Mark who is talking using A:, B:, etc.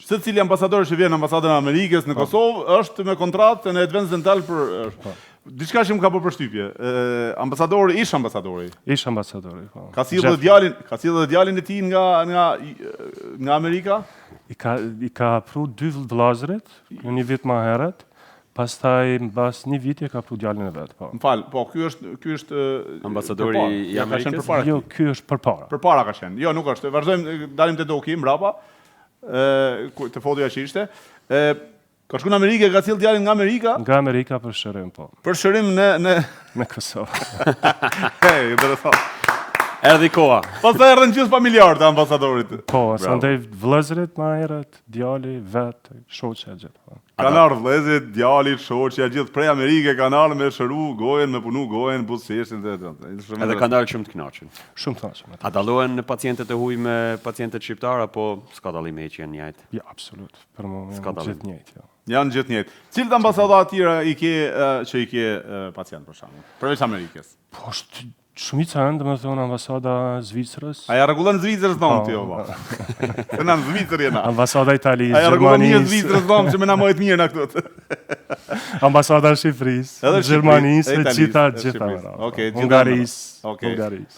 A: secili ambasador që vjen në ambasadën e Amerikës në Kosovë është me kontratë në Advance Dental për diçka që më ka bërë përshtypje. Ambasadori, ish ambasadori.
B: Ish ambasadori, po.
A: Ka sjellë djalin e tij nga Amerika?
B: I ka pru 2 vëllezërit, në një vit më herët. Pastaj mbas një viti e ka pru djalin e vet, po.
A: M'fal, po ky është
C: ambasadori i Amerikës.
B: Jo, ky është përpara.
A: Përpara ka qenë. Jo, nuk është. Vazhdojmë, dalim te Doki mbrapa. Te fotoja që ishte. Ka shku në Amerikë, ka sjellë djalin nga Amerika?
B: Nga Amerika për shërim, po.
A: Për shërim
B: në Kosovë.
A: Interesant.
C: Erdhi koha.
A: Pastaj erdhën gjithë familjarët e ambasadorit.
B: Po, andaj vëllezërit më herët, djali, vet, shoqja gjithë.
A: Kanë ardhur vëllezërit, djali, shoqja gjithë prej Amerike kanë ardhur me shëru gojen, me punu gojen, buzëqeshtin
C: Edhe kanë dalë shumë të kënaqur.
B: Shumë të kënaqur.
C: A dallohen pacientët e huaj me pacientët shqiptar apo s'ka dallim që janë njëjtë?
B: Ja, absolut. Për mua janë gjithë njëjtë, jo.
A: Janë gjithë njëjtë. Cilët ambasada të tjera që i ke pacient për shembull, përveç Amerikës?
B: Po, shumica janë, domethënë ambasada Zvicrës.
A: Aja rregullon Zvicrës nom ti o. Se na në Zvicër jena.
B: Ambasada Italisë,
A: Gjermanisë. Aja rregullon Zvicrës nom që më na mojt mirë na këtu.
B: Ambasada Shqipërisë, Gjermanisë, gjitha.
A: Okej,
B: Hungarisë.